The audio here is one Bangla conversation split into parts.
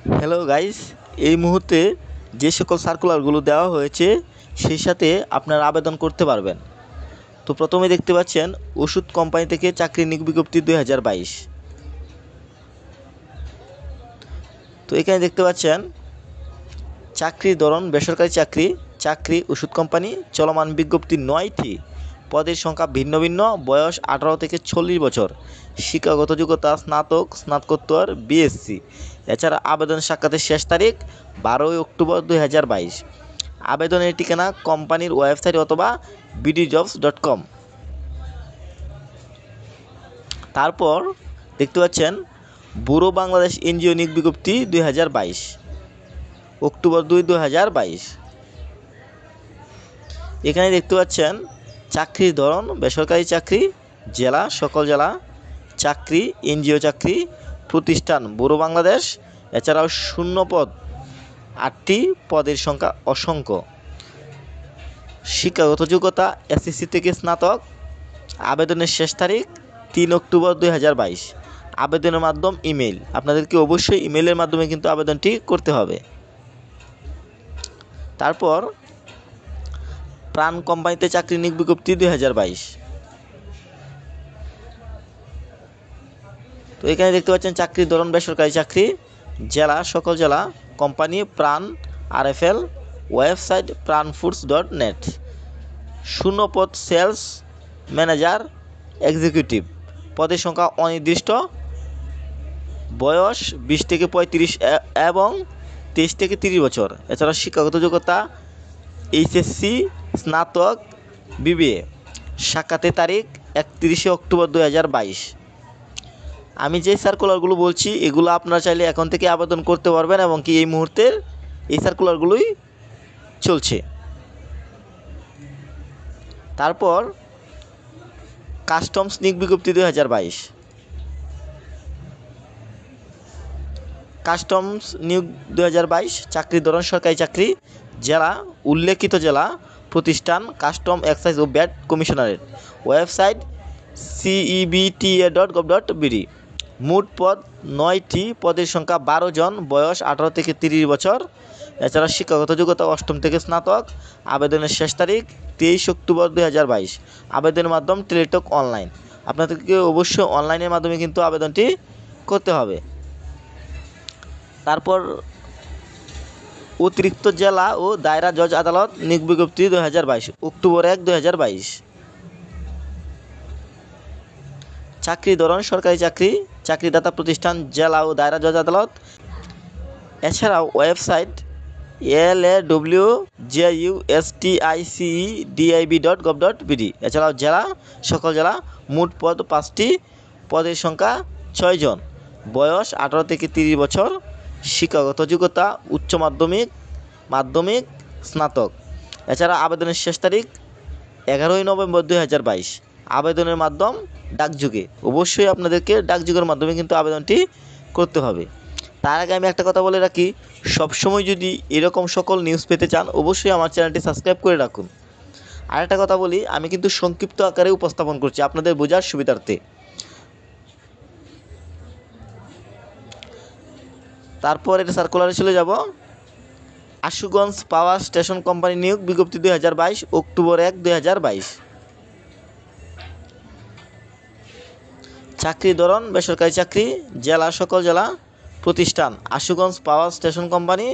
হ্যালো গাইস, এই মুহূর্তে যে সকল সার্কুলারগুলো দেওয়া হয়েছে সেই সাথে আপনারা আবেদন করতে পারবেন। তো প্রথমে দেখতে পাচ্ছেন ওষুধ কোম্পানি থেকে চাকরি নিয়োগ বিজ্ঞপ্তি 2022। তো এখানে দেখতে পাচ্ছেন চাকরির ধরন বেসরকারি চাকরি ওষুধ কোম্পানি, চলমান বিজ্ঞপ্তি 9টি, পদের সংখ্যা ভিন্ন ভিন্ন, বয়স 18 থেকে 40 বছর, শিক্ষাগত যোগ্যতা স্নাতক, স্নাতকোত্তর, বিএসসি। এছাড়া আবেদন সাক্ষাতের শেষ তারিখ 12 অক্টোবর 2022। আবেদনের ঠিকানা কোম্পানির ওয়েবসাইট অথবা bdjobs.com। তারপর দেখতে পাচ্ছেন ব্যুরো বাংলাদেশ এনজিও নিয়োগ বিজ্ঞপ্তি 2022, অক্টোবর 2, 2022। এখানে দেখতে পাচ্ছেন চাকরির ধরন বেসরকারি চাকরি, জেলা সকল জেলা, চাকরি এনজিও চাকরি, প্রতিষ্ঠান ব্যুরো বাংলাদেশ। এছাড়াও শূন্য পদ 8টি, পদের সংখ্যা অসংখ্য। শিক্ষাগত যোগ্যতা এসএসসি থেকে স্নাতক। আবেদনের শেষ তারিখ 3 অক্টোবর 2022। আবেদনের মাধ্যম ইমেল। আপনাদেরকে অবশ্যই ইমেলের মাধ্যমে কিন্তু আবেদনটি করতে হবে। তারপর প্রাণ কোম্পানিতে চাকরি নিয়োগ বিজ্ঞপ্তি 2022। তো এখানে দেখতে পাচ্ছেন চাকরির ধরন বেসরকারি চাকরি, জেলা সকল জেলা, কোম্পানি প্রাণ আরএফএল, ওয়েবসাইট pranfoods.net। শূন্য পদ সেলস ম্যানেজার এক্সিকিউটিভ, পদের সংখ্যা অনির্দিষ্ট, বয়স 20 থেকে 35 এবং 23 থেকে 30 বছর। এছাড়া শিক্ষাগত যোগ্যতা এইচএসসি, স্নাতক, বিবিএ। সাক্ষাতের তারিখ 31 অক্টোবর 2022। আমি যে সার্কুলারগুলো বলছি এগুলো আপনারা চাইলে এখন থেকে আবেদন করতে পারবেন এবং কি এই মুহূর্তের এই সার্কুলারগুলোই চলছে। তারপর কাস্টমস নিয়োগ বিজ্ঞপ্তি 2022। কাস্টমস নিয়োগ 2022, চাকরির ধরন সরকারি চাকরি, জেলা উল্লেখিত জেলা, প্রতিষ্ঠান কাস্টম এক্সাইজ ও ভ্যাট কমিশনারেট, ওয়েবসাইট cebta.gov.bd। মোট পদ 9টি, পদের সংখ্যা 12 জন, বয়স 18 থেকে 30 বছর। এছাড়া শিক্ষাগত যোগ্যতা অষ্টম থেকে স্নাতক। আবেদনের শেষ তারিখ 23 অক্টোবর 2022। আবেদনের মাধ্যম টেলিটক অনলাইন। আপনাদেরকে অবশ্যই অনলাইনের মাধ্যমে কিন্তু আবেদনটি করতে হবে। তারপর অতিরিক্ত জেলা ও দায়রা জজ আদালত নিয়োগ বিজ্ঞপ্তি 2022, অক্টোবর 1, 2022। চাকরি ধরন সরকারি চাকরি, চাকরিদাতা প্রতিষ্ঠান জেলা ও দায়রা জজ আদালত। এছাড়াও ওয়েবসাইট lawjusticedib.gov.bd। এছাড়াও জেলা সকল জেলা, মোট পদ 5টি, পদের সংখ্যা 6 জন, বয়স 18 থেকে 30 বছর, শিক্ষাগত যোগ্যতা উচ্চ মাধ্যমিক, মাধ্যমিক, স্নাতক। এছাড়া আবেদনের শেষ তারিখ 11 নভেম্বর 2022। আবেদনের মাধ্যম ডাকযোগে। অবশ্যই আপনাদেরকে ডাকযোগের মাধ্যমে কিন্তু আবেদনটি করতে হবে। তার আগে আমি একটা কথা বলে রাখি, সবসময় যদি এরকম সকল নিউজ পেতে চান অবশ্যই আমার চ্যানেলটি সাবস্ক্রাইব করে রাখুন। আর একটা কথা বলি, আমি কিন্তু সংক্ষিপ্ত আকারে উপস্থাপন করছি আপনাদের বোঝার সুবিধার্থে। তারপর এটা সার্কুলারে চলে যাব। আশুগঞ্জ পাওয়ার স্টেশন কোম্পানি নিয়োগ বিজ্ঞপ্তি 2022, অক্টোবর 1, 2022। চাকরি ধরন বেসরকারি চাকরি, জেলা সকল জেলা, প্রতিষ্ঠান Ashuganj power station company,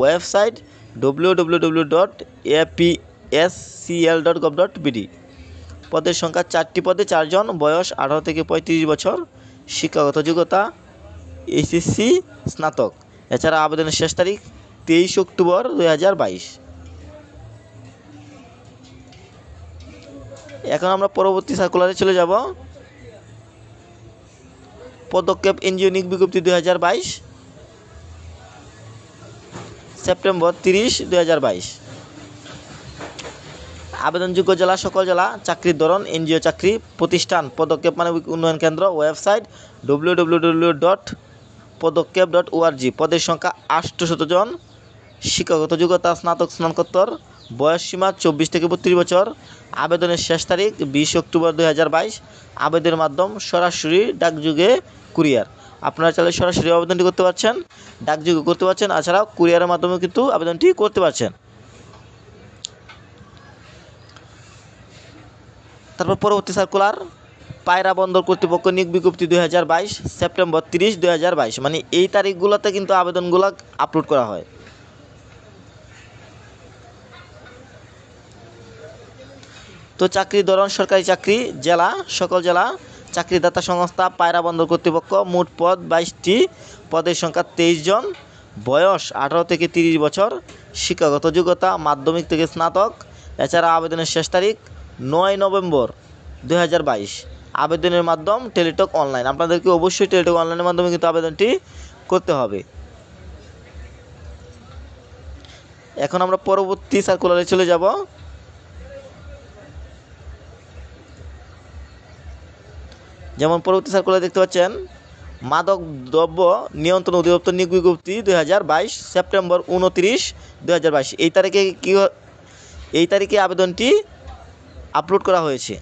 website www.apscl.gov.bd। পদের সংখ্যা 4টি, পদে 4 জন, বয়স 18 থেকে 35 বছর, শিক্ষাগত যোগ্যতা এইচএসসি, স্নাতক। এছাড়া আবেদনের শেষ তারিখ 23 অক্টোবর 2022। এখন আমরা পরবর্তী সার্কুলারে চলে যাব। পদক্ষেপ এনজিও নিয়োগ বিজ্ঞপ্তি 2022, সেপ্টেম্বর 30, 2022। আবেদনযোগ্য জেলা সকল জেলা, চাকরির ধরন এনজিও চাকরি, প্রতিষ্ঠান পদক্ষেপ মানবিক উন্নয়ন কেন্দ্র, ওয়েবসাইট www.পদক্ষেপ.org। পদের সংখ্যা 800 জন, শিক্ষাগত যোগ্যতা স্নাতক, স্নাতকোত্তর, বয়স সীমা 24 থেকে 32 বছর। আবেদনের শেষ তারিখ 20 অক্টোবর 2022। আবেদনের মাধ্যম সরাসরি ডাকযোগে, কুরিয়ার। আপনারা চাইলে সরাসরি আবেদনটি করতে পারছেন, ডাকযোগে করতে পারছেন, এছাড়াও কুরিয়ারের মাধ্যমে কিন্তু আবেদনটি করতে পারছেন। তারপর পরবর্তী সার্কুলার, পায়রা বন্দর কর্তৃপক্ষ নিয়োগ বিজ্ঞপ্তি 2022 সেপ্টেম্বর 30 2022, মানে এই তারিখগুলোতে কিন্তু আবেদনগুলো আপলোড করা হয়। তো চাকরির ধরন সরকারি চাকরি, জেলা সকল জেলা, চাকরিদাতা সংস্থা পায়রা বন্দর কর্তৃপক্ষ, মোট পদ 22টি, পদের সংখ্যা 23 জন, বয়স 18 থেকে 30 বছর, শিক্ষাগত যোগ্যতা মাধ্যমিক থেকে স্নাতক। এছাড়া আবেদনের শেষ তারিখ 9 নভেম্বর 2022। আবেদনের মাধ্যম টেলিটক অনলাইন, আপনাদেরকে অবশ্যই টেলিটক অনলাইনের মাধ্যমে কিন্তু আবেদনটি করতে হবে। এখন আমরা পরবর্তী সার্কুলারে চলে যাব। যেমন পরবর্তী সার্কুলার দেখতে পাচ্ছেন, মাদক দ্রব্য নিয়ন্ত্রণ অধিদপ্তর নিয়োগ বিজ্ঞপ্তি 2022 সেপ্টেম্বর 29 2022, এই তারিখে আবেদনটি আপলোড করা হয়েছে।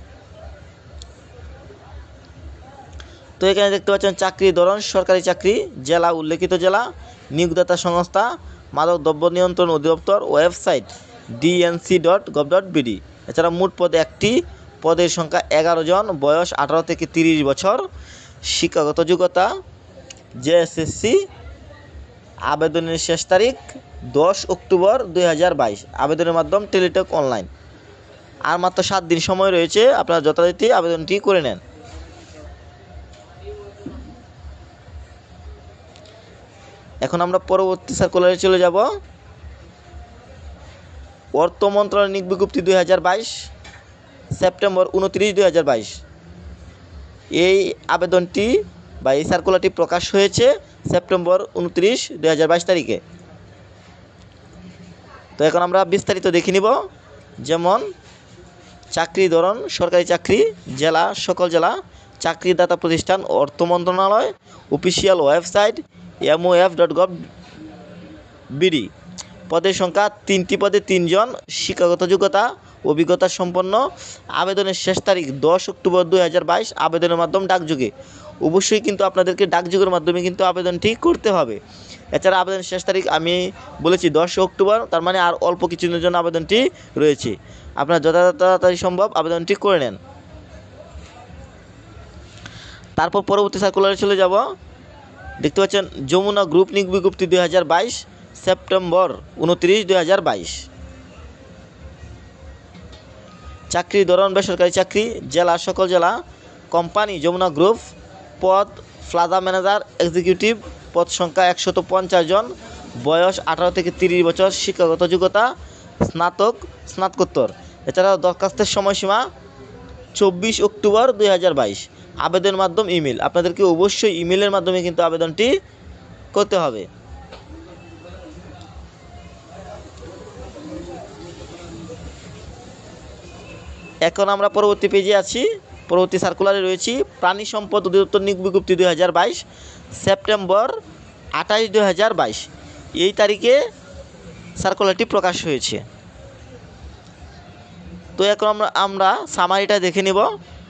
তো এখানে দেখতে পাচ্ছেন চাকরির ধরন সরকারি চাকরি, জেলা উল্লেখিত জেলা, নিয়োগদাতা সংস্থা মাদক দ্রব্য নিয়ন্ত্রণ অধিদপ্তর, ওয়েবসাইট dnc.gov.bd। এছাড়া মোট পদ 1টি, পদের সংখ্যা 11 জন, বয়স 18 থেকে 30 বছর, শিক্ষাগত যোগ্যতা জেএসএসসি। আবেদনের শেষ তারিখ 10 অক্টোবর 2022। আবেদনের মাধ্যম টেলিটক অনলাইন। আর মাত্র 7 দিন সময় রয়েছে, আপনারা যথারীতি আবেদনটি করে নেন। এখন আমরা পরবর্তী সার্কুলারে চলে যাব। অর্থ মন্ত্রণালয় নিয়োগ বিজ্ঞপ্তি 2022 সেপ্টেম্বর 29 2022। এই আবেদনটি বা এই সার্কুলারটি প্রকাশ হয়েছে সেপ্টেম্বর 29 2022 তারিখে। তো এখন আমরা বিস্তারিত দেখে নিব। যেমন চাকরি ধরন সরকারি চাকরি, জেলা সকল জেলা, চাকরিদাতা প্রতিষ্ঠান অর্থ মন্ত্রণালয়, অফিসিয়াল ওয়েবসাইট mof.gov.bd। পদের সংখ্যা 3টি, পদে 3 জন, শিক্ষাগত যোগ্যতা অভিজ্ঞতা সম্পন্ন। আবেদনের শেষ তারিখ 10 অক্টোবর 2022। আবেদনের মাধ্যম ডাকযোগে, অবশ্যই কিন্তু আপনাদেরকে ডাকযোগের মাধ্যমে কিন্তু আবেদনটি করতে হবে। এছাড়া আবেদনের শেষ তারিখ আমি বলেছি 10 অক্টোবর, তার মানে আর অল্প কিছুদিনের জন্য আবেদনটি রয়েছে। আপনারা যত তাড়াতাড়ি সম্ভব আবেদনটি করে নেন। তারপর পরবর্তী সার্কুলারে চলে যাব। দেখতে পাচ্ছেন যমুনা গ্রুপ নিয়োগ বিজ্ঞপ্তি 2022 সেপ্টেম্বর 29 2022। চাকরির ধরন বেসরকারি চাকরি, জেলা সকল জেলা, কোম্পানি যমুনা গ্রুপ, পদ প্লাজা ম্যানেজার এক্সিকিউটিভ, পদ সংখ্যা 150 জন, বয়স 18 থেকে 30 বছর, শিক্ষাগত যোগ্যতা স্নাতক স্নাতকোত্তর। এছাড়াও দরখাস্তের সময়সীমা 24 অক্টোবর 2022। আবেদন মাধ্যম ইমেল, আপনাদেরকে অবশ্যই ইমেলের মাধ্যমে কিন্তু আবেদনটি করতে হবে। এখন আমরা পরবর্তী পেজে আছি, পরবর্তী সার্কুলারে রয়েছি। প্রাণী সম্পদ অধিদপ্তর নিয়োগ বিজ্ঞপ্তি 2022 সেপ্টেম্বর 28 2022। এই তারিখে সার্কুলারটি প্রকাশ হয়েছে। তো এখন আমরা সামারিটা দেখে নিব।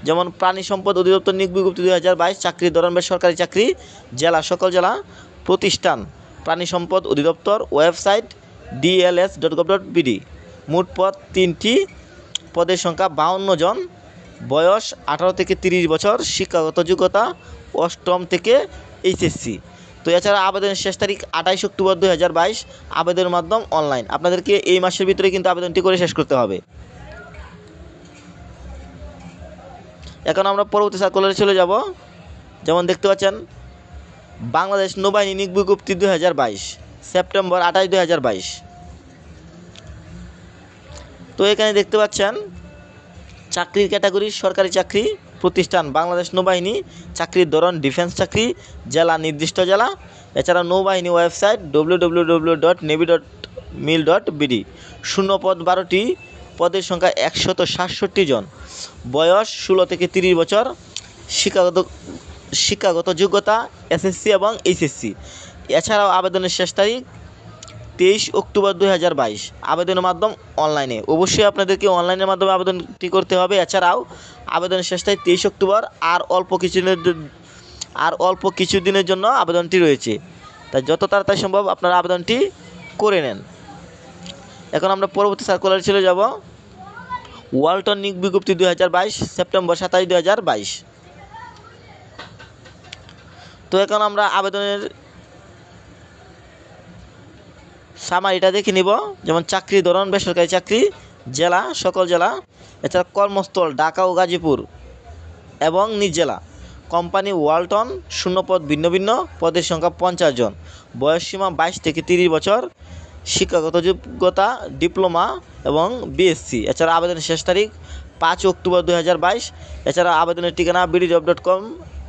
যেমন প্রাণী সম্পদ অধিদপ্তর নিয়োগ বিজ্ঞপ্তি 2022, চাকরির ধরন বেসরকারি চাকরি, জেলা সকল জেলা, প্রতিষ্ঠান প্রাণী সম্পদ অধিদপ্তর, ওয়েবসাইট dls.gov.bd। মোট পদ 3টি, পদের সংখ্যা 52 জন, বয়স 18 থেকে 30 বছর, শিক্ষাগত যোগ্যতা অষ্টম থেকে এইচএসসি। তো এছাড়া আবেদনের শেষ তারিখ 28 অক্টোবর 2022। আবেদনের মাধ্যম অনলাইন, আপনাদেরকে এই মাসের ভিতরে কিন্তু আবেদনটি করে শেষ করতে হবে। এখন আমরা পরবর্তী সার্কুলারে চলে যাব। যেমন দেখতে পাচ্ছেন বাংলাদেশ নৌবাহিনী নিয়োগ বিজ্ঞপ্তি 2022 সেপ্টেম্বর 28 2022। তো এখানে দেখতে পাচ্ছেন চাকরির ক্যাটাগরি সরকারি চাকরি, প্রতিষ্ঠান বাংলাদেশ নৌবাহিনী, চাকরির ধরন ডিফেন্স চাকরি, জেলা নির্দিষ্ট জেলা। এছাড়া নৌবাহিনী ওয়েবসাইট www.navy.mil.bd। শূন্য পদ 12টি, পদের সংখ্যা 167 জন, বয়স 16 থেকে 30 বছর, শিক্ষাগত যোগ্যতা এসএসসি এবং এইচএসসি। এছাড়াও আবেদনের শেষ তারিখ 23 অক্টোবর 2022। আবেদনের মাধ্যম অনলাইনে, অবশ্যই আপনাদেরকে অনলাইনের মাধ্যমে আবেদনটি করতে হবে। এছাড়াও আবেদনের শেষ তারিখ 23 অক্টোবর, আর অল্প কিছুদিনের আর অল্প কিছু দিনের জন্য আবেদনটি রয়েছে, তাই যত তাড়াতাড়ি সম্ভব আপনারা আবেদনটি করে নেন। এখন আমরা পরবর্তী সার্কুলারে চলে যাব। ওয়ালটন নিয়োগ বিজ্ঞপ্তি 2022 সেপ্টেম্বর 27, 2022। তো এখন আমরা আবেদনের সামারিটা দেখে নিব। যেমন চাকরি ধরন বেসরকারি চাকরি, জেলা সকল জেলা, এছাড়া কর্মস্থল ঢাকা ও গাজীপুর এবং নিজ জেলা। কোম্পানি ওয়ালটন, শূন্যপদ ভিন্ন ভিন্ন, পদের সংখ্যা 50 জন, বয়সসীমা 22 থেকে 30 বছর, শিক্ষাগত যোগ্যতা ডিপ্লোমা এবং বিএসসি। এছাড়া আবেদনের শেষ তারিখ 5 অক্টোবর 2022। এছাড়া আবেদনের ঠিকানা bdjob.com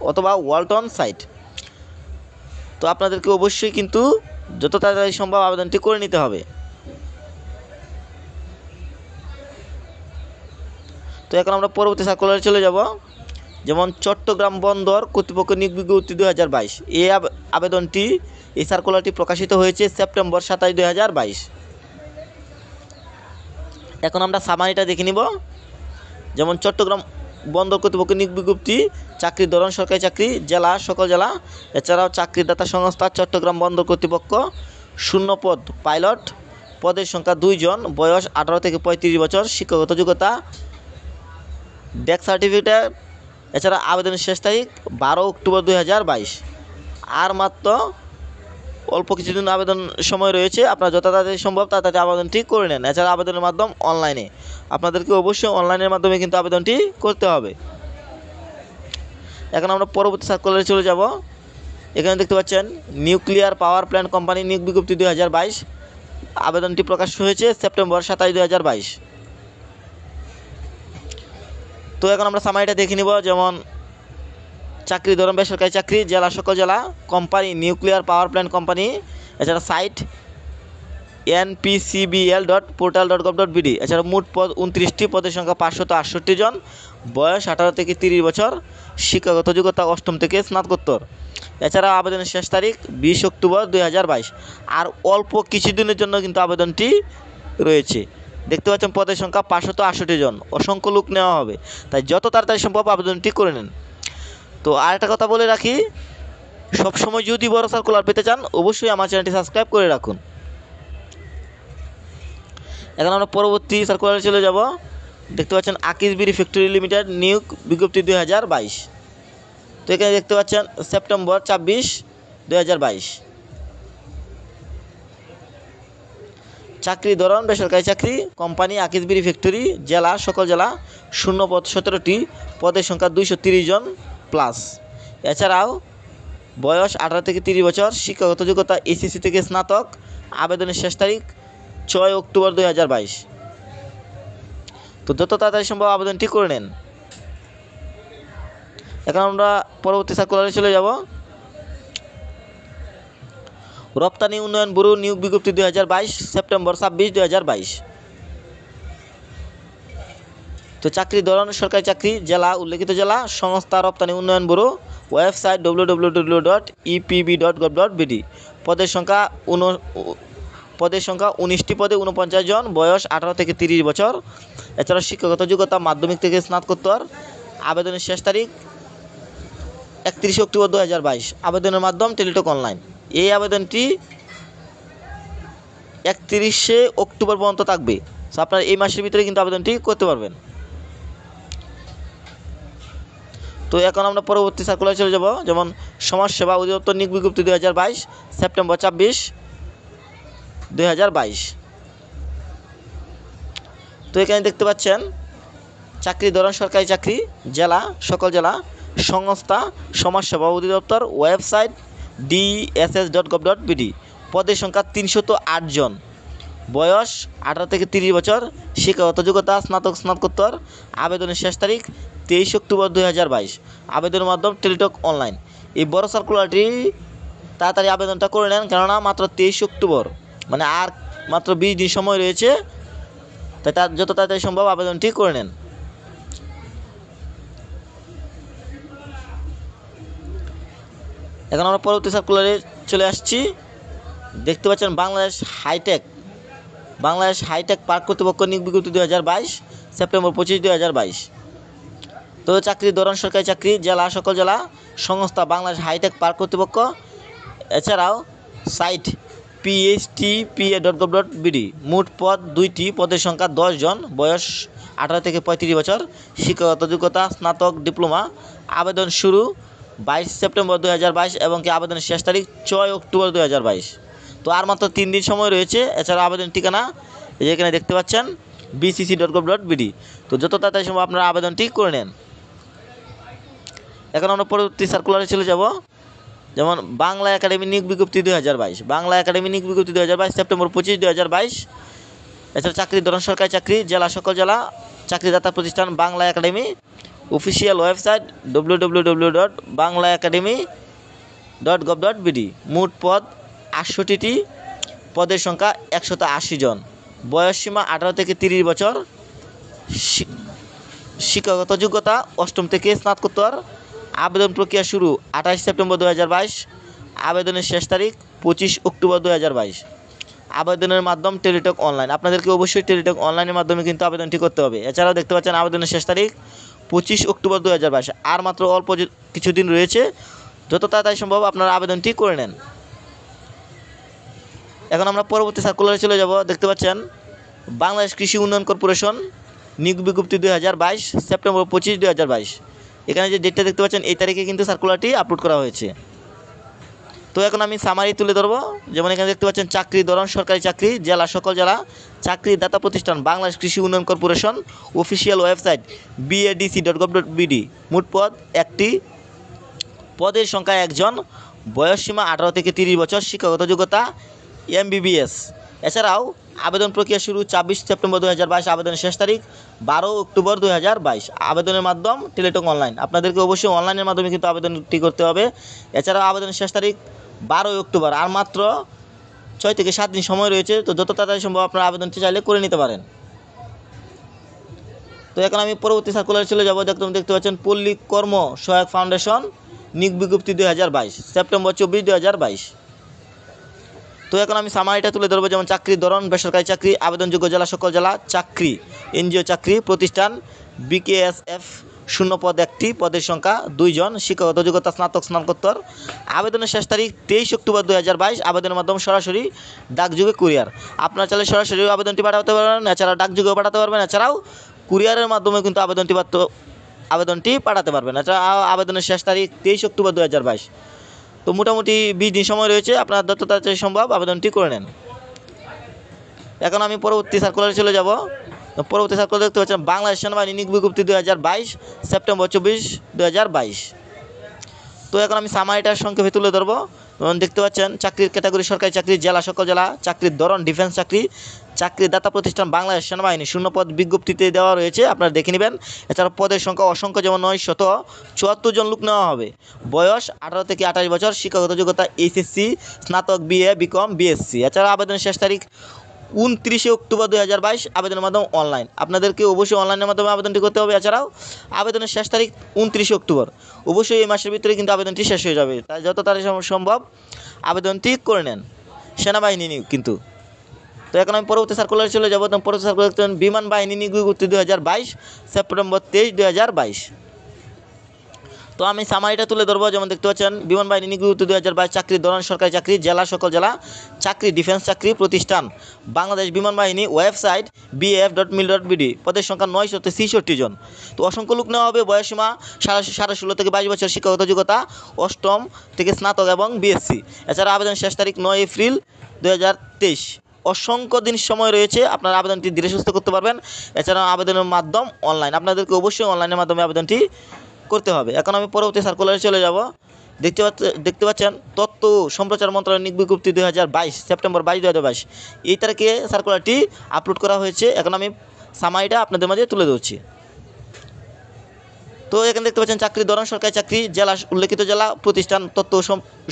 অথবা ওয়ালটন সাইট। তো আপনাদেরকে অবশ্যই কিন্তু যত তাড়াতাড়ি সম্ভব আবেদনটি করে নিতে হবে। তো এখন আমরা পরবর্তী সার্কুলারে চলে যাব। যেমন চট্টগ্রাম বন্দর কর্তৃপক্ষ নিয়োগ বিজ্ঞপ্তি 2022। এই আবেদনটি, এই সার্কুলারটি প্রকাশিত হয়েছে সেপ্টেম্বর 27, 2022। এখন আমরা সামারিটা দেখে নিব। যেমন চট্টগ্রাম বন্দর কর্তৃপক্ষ নিয়োগ বিজ্ঞপ্তি, চাকরির ধরন সরকারি চাকরি, জেলা সকল জেলা। এছাড়াও চাকরিদাতা সংস্থা চট্টগ্রাম বন্দর কর্তৃপক্ষ, শূন্যপদ পাইলট, পদের সংখ্যা 2 জন, বয়স 18 থেকে 35 বছর, শিক্ষাগত যোগ্যতা ডেথ সার্টিফিকেট। এছাড়া আবেদনের শেষ তারিখ 12 অক্টোবর 2022। আর মাত্র অল্প কিছুদিন আবেদন সময় রয়েছে, আপনারা যত তাড়াতাড়ি সম্ভব তাড়াতাড়ি আবেদনটি করে নেন। এছাড়া আবেদনের মাধ্যম অনলাইনে, আপনাদেরকে অবশ্যই অনলাইনের মাধ্যমে কিন্তু আবেদনটি করতে হবে। এখন আমরা পরবর্তী সার্কুলারে চলে যাব। এখানে দেখতে পাচ্ছেন নিউক্লিয়ার পাওয়ার প্ল্যান্ট কোম্পানি নিয়োগ বিজ্ঞপ্তি 2022। আবেদনটি প্রকাশ হয়েছে সেপ্টেম্বর 27, 2022। তো এখন আমরা সামারিটা দেখে নিব। যেমন চাকরি ধরন বেসরকারি চাকরি, জেলা সকল জেলা, company nuclear power plant company. এছাড়া সাইট npcbl.portal.gov.bd। এছাড়া মোট পদ 29টি, পদের সংখ্যা 568 জন, বয়স 18 থেকে 30 বছর, শিক্ষাগত যোগ্যতা অষ্টম থেকে স্নাতকোত্তর। এছাড়া আবেদনের শেষ তারিখ 20 অক্টোবর 2022। আর অল্প কিছুদিনের জন্য কিন্তু আবেদনটি রয়েছে। দেখতে পাচ্ছেন পদের সংখ্যা 568 জন, অসংখ্য লোক নেওয়া হবে, তাই যত তাড়াতাড়ি সম্ভব আবেদনটি করে নেন। তো আর একটা কথা বলে রাখি, সবসময় যদি বড় সার্কুলার পেতে চান অবশ্যই আমার চ্যানেলটি সাবস্ক্রাইব করে রাখুন। এখন আমরা পরবর্তী সার্কুলারে চলে যাব। দেখতে পাচ্ছেন আকিজ বিড়ি ফ্যাক্টরি লিমিটেড নিয়োগ বিজ্ঞপ্তি 2022। তো এখানে দেখতে পাচ্ছেন সেপ্টেম্বর 24, 2022। চাকরি ধরন বেসরকারি চাকরি, কোম্পানি আকিজ বিড়ি ফ্যাক্টরি, জেলা সকল জেলা, শূন্যপদ 17টি, পদের সংখ্যা 230 জন প্লাস। এছাড়াও বয়স 18 থেকে 30 বছর, শিক্ষাগত যোগ্যতা এসএসসি থেকে স্নাতক। আবেদনের শেষ তারিখ 6 অক্টোবর 2022। তো যত তাড়াতাড়ি সম্ভব আবেদনটি করে নেন। এখন আমরা পরবর্তী সার্কুলারে চলে যাব। রপ্তানি উন্নয়ন ব্যুরো নিয়োগ বিজ্ঞপ্তি 2022 সেপ্টেম্বর 26, 2022। তো চাকরি ধরন সরকারি চাকরি, জেলা উল্লেখিত জেলা, সংস্থা রপ্তানি উন্নয়ন ব্যুরো, ওয়েবসাইট www.epb.gov.bd। পদের সংখ্যা 19টি, পদে 49 জন, বয়স 18 থেকে 30 বছর। এছাড়া শিক্ষাগত যোগ্যতা মাধ্যমিক থেকে স্নাতকোত্তর। আবেদনের শেষ তারিখ 31 অক্টোবর 2022। আবেদনের মাধ্যম টেলিটক অনলাইন। এই আবেদনটি 31 অক্টোবর পর্যন্ত থাকবে। সো আপনারা এই মাসের ভিতরে কিন্তু আবেদনটি করতে পারবেন। তো এখন আমরা পরবর্তী সার্কুলারে চলে যাব। যেমন সমাজসেবা অধিদপ্তর নিয়োগ বিজ্ঞপ্তি 2022 সেপ্টেম্বর 24, 2022। তো এখানে দেখতে পাচ্ছেন চাকরি ধরন সরকারি চাকরি, জেলা সকল জেলা, সংস্থা সমাজসেবা অধিদপ্তর, ওয়েবসাইট dss.gov.bd। পদের সংখ্যা 308 জন, বয়স 18 থেকে 30 বছর, শিক্ষাগত যোগ্যতা স্নাতক স্নাতকোত্তর। আবেদনের শেষ তারিখ 23 অক্টোবর 2022। আবেদনের মাধ্যম টেলিটক অনলাইন। এই বড় সার্কুলারটি তাড়াতাড়ি আবেদনটা করে নেন, কেননা মাত্র 23 অক্টোবর, মানে আর মাত্র 20 দিন সময় রয়েছে, তাই তার যত তাড়াতাড়ি সম্ভব আবেদনটি করে নেন। এখন আমরা পরবর্তী সার্কুলারে চলে আসছি। দেখতে পাচ্ছেন বাংলাদেশ হাইটেক পার্ক কর্তৃপক্ষ নিয়োগ বিজ্ঞপ্তি 2022 সেপ্টেম্বর 25, 2022। তো তো চাকরির ধরন সরকারি চাকরি, জেলা সকল জেলা, সংস্থা বাংলাদেশ হাইটেক পার্ক কর্তৃপক্ষ। এছাড়াও সাইট phstpa.gov.bd। মোট পদ 2টি, পদের সংখ্যা 10 জন, বয়স 18 থেকে 35 বছর, শিক্ষাগত যোগ্যতা স্নাতক ডিপ্লোমা। আবেদন শুরু 22 সেপ্টেম্বর 2022 এবং কি আবেদনের শেষ তারিখ 6 অক্টোবর 2022। তো আর মাত্র 3 দিন সময় রয়েছে। এছাড়া আবেদন ঠিকানা এই যে এখানে দেখতে পাচ্ছেন bcc.gov.bd। তো যত তাড়াতাড়ি সম্ভব আপনারা আবেদনটি করে নেন। এখন আমরা পরবর্তী সার্কুলারে চলে যাব। যেমন বাংলা একাডেমি নিয়োগ বিজ্ঞপ্তি 2022, বাংলা একাডেমি নিয়োগ বিজ্ঞপ্তি 2022 সেপ্টেম্বর 25, 2022। এছাড়া চাকরির ধরন সরকারি চাকরি, জেলা সকল জেলা, চাকরিদাতা প্রতিষ্ঠান Bangla academy, official website www.banglaacademy.gov.bd। মোট পদ 68টি, পদের সংখ্যা 180 জন, বয়স সীমা 18 থেকে 30 বছর, শিক্ষাগত যোগ্যতা অষ্টম থেকে স্নাতকোত্তর। আবেদন প্রক্রিয়া শুরু 28 সেপ্টেম্বর 2022, আবেদনের শেষ তারিখ 25 অক্টোবর 2022। আবেদনের মাধ্যম টেলিটক অনলাইন। আপনাদেরকে অবশ্যই টেলিটক অনলাইনের মাধ্যমে কিন্তু আবেদনটি করতে হবে। এছাড়াও দেখতে পাচ্ছেন আবেদনের শেষ তারিখ 25 অক্টোবর 2022। আর মাত্র অল্প কিছুদিন রয়েছে, যত তাড়াতাড়ি সম্ভব আপনারা আবেদনটি করে নেন। এখন আমরা পরবর্তী সার্কুলারে চলে যাব। দেখতে পাচ্ছেন বাংলাদেশ কৃষি উন্নয়ন কর্পোরেশন নিয়োগ বিজ্ঞপ্তি 2022 সেপ্টেম্বর 25, 2022। এখানে যে ডেটটা দেখতে পাচ্ছেন এই তারিখে কিন্তু সার্কুলারটি আপলোড করা হয়েছে। তো এখন আমি সামারি তুলে ধরবো। যেমন এখানে দেখতে পাচ্ছেন চাকরি ধরন সরকারি চাকরি, জেলা সকল জেলা, চাকরিদাতা প্রতিষ্ঠান বাংলাদেশ কৃষি উন্নয়ন কর্পোরেশন, অফিসিয়াল ওয়েবসাইট badc.gov.bd। মোট পদ 1টি, পদের সংখ্যা 1 জন, বয়স সীমা 18 থেকে 30 বছর, শিক্ষাগত যোগ্যতা MBBS। এছাড়াও আবেদন প্রক্রিয়া শুরু 24 সেপ্টেম্বর 2022, আবেদনের শেষ তারিখ 12 অক্টোবর 2022। আবেদনের মাধ্যম টেলিটক অনলাইন। আপনাদেরকে অবশ্যই অনলাইনের মাধ্যমে কিন্তু আবেদনটি করতে হবে। এছাড়াও আবেদনের শেষ তারিখ 12 অক্টোবর। আর মাত্র 6 থেকে 7 দিন সময় রয়েছে। তো যত তাড়াতাড়ি সম্ভব আপনারা আবেদনটি চাইলে করে নিতে পারেন। তো এখন আমি পরবর্তী সার্কুলারে চলে যাব। দেখতে পাচ্ছেন পল্লী কর্ম সহায়ক ফাউন্ডেশন নিয়োগ বিজ্ঞপ্তি 2022 সেপ্টেম্বর 24, 2022। তো এখন আমি সামারিটা তুলে ধরবো। যেমন চাকরির ধরন বেসরকারি চাকরি, আবেদনযোগ্য জেলা সকল জেলা, চাকরি এনজিও চাকরি প্রতিষ্ঠান BKSF, শূন্য পদ 1টি, পদের সংখ্যা 2 জন, শিক্ষাগত যোগ্যতা স্নাতক স্নাতকোত্তর। আবেদনের শেষ তারিখ 23 অক্টোবর 2022। আবেদনের মাধ্যম সরাসরি ডাকযোগে কুরিয়ার। আপনারা চাইলে সরাসরি আবেদনটি পাঠাতে পারবেন, এছাড়াও ডাকযোগেও পাঠাতে পারবেন, এছাড়াও কুরিয়ারের মাধ্যমে কিন্তু আবেদনটি পাঠাতে পারবেন। এছাড়া আবেদনের শেষ তারিখ 23 অক্টোবর 2022। তো মোটামুটি 20 দিন সময় রয়েছে, আপনারা যত তাড়াতাড়ি সম্ভব আবেদনটি করে নেন। এখন আমি পরবর্তী সার্কুলারে চলে যাব। পরবর্তী সার্কুলার দেখতে পাচ্ছেন বাংলাদেশ সেনাবাহিনী নিয়োগ বিজ্ঞপ্তি 2022 সেপ্টেম্বর 24, 2022। তো এখন আমি সামারিটার সংক্ষেপে তুলে ধরবো। দেখতে পাচ্ছেন চাকরির ক্যাটাগরি সরকারি চাকরি, জেলা সকল জেলা, চাকরির ধরন ডিফেন্স চাকরি, চাকরিদাতা প্রতিষ্ঠান বাংলাদেশ সেনাবাহিনী, শূন্য পদ বিজ্ঞপ্তিতে দেওয়া রয়েছে, আপনারা দেখে নেবেন। এছাড়া পদের সংখ্যা অসংখ্য, যেমন 974 জন লোক নেওয়া হবে। বয়স 18 থেকে 28 বছর, শিক্ষাগত যোগ্যতা SSC, স্নাতক BA, BCom, BSc। এছাড়া আবেদনের শেষ তারিখ 29 অক্টোবর 2022। আবেদনের মাধ্যম অনলাইন। আপনাদেরকে অবশ্যই অনলাইনের মাধ্যমে আবেদনটি করতে হবে। এছাড়াও আবেদনের শেষ তারিখ 29 অক্টোবর। অবশ্যই এই মাসের ভিতরে কিন্তু আবেদনটি শেষ হয়ে যাবে, তাই যত তাড়াতাড়ি সম্ভব আবেদনটি করে নেন। সেনাবাহিনী নিয়োগ কিন্তু। তো এখন আমি পরবর্তী সার্কুলারে চলে যাব। পরবর্তী সার্কুলার বিমান বাহিনী নিয়োগ বিজ্ঞপ্তি 2022 সেপ্টেম্বর 23, 2022। তো আমি সামারিটা তুলে ধরবো। যেমন দেখতে পাচ্ছেন বিমান বাহিনী নিয়োগ বিজ্ঞপ্তি 2022, চাকরির ধরন সরকারি চাকরি, জেলা সকল জেলা, চাকরি ডিফেন্স চাকরি প্রতিষ্ঠান বাংলাদেশ বিমান বাহিনী, ওয়েবসাইট baf.mil.bd। পদের সংখ্যা 963 জন। তো অসংখ্য লোক নেওয়া হবে। বয়সীমা 16 থেকে 22 বছর, শিক্ষাগত যোগ্যতা অষ্টম থেকে স্নাতক এবং BSc। এছাড়া আবেদন শেষ তারিখ 9 এপ্রিল 2023। অসংখ্য দিন সময় রয়েছে, আপনারা আবেদনটি ধীরে সুস্থ করতে পারবেন। এছাড়াও আবেদনের মাধ্যম অনলাইন। আপনাদেরকে অবশ্যই অনলাইনের মাধ্যমে আবেদনটি করতে হবে। এখন আমি পরবর্তী সার্কুলারে চলে যাব। দেখতে পাচ্ছেন তথ্য সম্প্রচার মন্ত্রণালয় নিয়োগ বিজ্ঞপ্তি 2022 সেপ্টেম্বর 22, 2022। এই তারিখে সার্কুলারটি আপলোড করা হয়েছে। এখন আমি সামারিটা আপনাদের মাঝে তুলে ধরছি। তো এখানে দেখতে পাচ্ছেন চাকরির ধরন সরকারি চাকরি, জেলা উল্লেখিত জেলা, প্রতিষ্ঠান তথ্য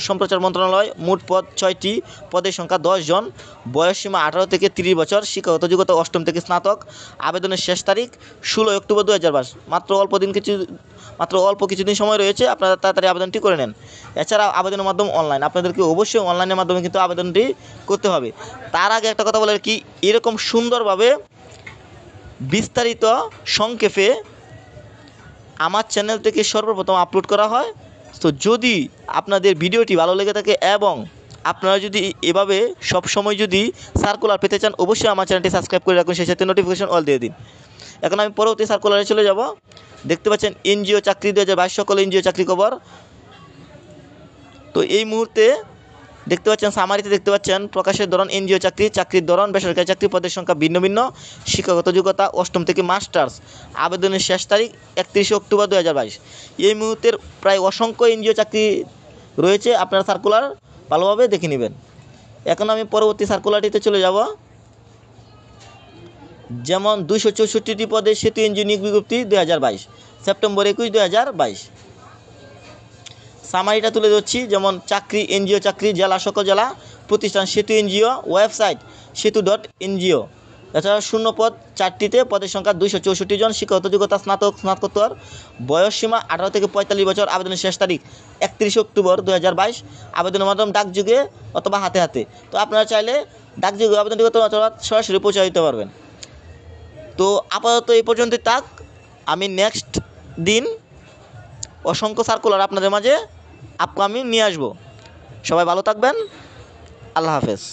সম্প্রচার মন্ত্রণালয়, মোট পদ 6টি, পদের সংখ্যা 10 জন, বয়স সীমা 18 থেকে 30 বছর, শিক্ষাগত যোগ্যতা অষ্টম থেকে স্নাতক। আবেদনের শেষ তারিখ 16 অক্টোবর 2022। মাত্র অল্প কিছুদিন সময় রয়েছে, আপনারা তাড়াতাড়ি আবেদনটি করে নেন। এছাড়া আবেদনের মাধ্যম অনলাইন। আপনাদেরকে অবশ্যই অনলাইনের মাধ্যমে কিন্তু আবেদনটি করতে হবে। তার আগে একটা কথা বলে কি, এরকম সুন্দরভাবে বিস্তারিত সংক্ষেপে আমার চ্যানেল থেকে সর্বপ্রথম আপলোড করা হয়। তো যদি আপনাদের ভিডিওটি ভালো লেগে থাকে এবং আপনারা যদি এভাবে সবসময় যদি সার্কুলার পেতে চান, অবশ্যই আমার চ্যানেলটি সাবস্ক্রাইব করে রাখুন, সেই সাথে নোটিফিকেশন অল দিয়ে দিন। এখন আমি পরবর্তী সার্কুলারে চলে যাব। দেখতে পাচ্ছেন এনজিও চাকরি 2022 সকল এনজিও চাকরি খবর। তো এই মুহূর্তে দেখতে পাচ্ছেন সামারিতে দেখতে পাচ্ছেন প্রকাশের ধরন এনজিও চাকরি, চাকরির ধরন বেসরকারি চাকরি, পদের সংখ্যা ভিন্ন ভিন্ন, শিক্ষাগত যোগ্যতা অষ্টম থেকে মাস্টার্স, আবেদনের শেষ তারিখ 31 অক্টোবর 2022। এই মুহূর্তের প্রায় অসংখ্য এনজিও চাকরি রয়েছে, আপনারা সার্কুলার ভালোভাবে দেখে নেবেন। এখন আমি পরবর্তী সার্কুলারটিতে চলে যাব। যেমন 264টি পদে সেতু এনজিও নিয়োগ বিজ্ঞপ্তি 2022, সেপ্টেম্বর 21, 2022। সামারিটা তুলে ধরছি। যেমন চাকরি এনজিও চাকরি, জেলা সকল জেলা প্রতিষ্ঠান সেতু এনজিও, ওয়েবসাইট setu.ngo। এছাড়া শূন্যপদ 4টিতে, পদের সংখ্যা 264 জন, শিক্ষাগত যোগ্যতা স্নাতক স্নাতকোত্তর, বয়সসীমা 18 থেকে 45 বছর, আবেদনের শেষ তারিখ 31 অক্টোবর 2022। আবেদনের মাধ্যম ডাকযোগে অথবা হাতে হাতে। তো আপনারা চাইলে ডাকযোগে আবেদন করতে অথবা সরাসরি পৌঁছে দিতে পারবেন। তো আপাতত এই পর্যন্তই থাক। আমি নেক্সট দিন অসংখ্য সার্কুলার আপনাদের মাঝে আপকামিং নিয়ে আসবো। সবাই ভালো থাকবেন। আল্লাহ হাফেজ।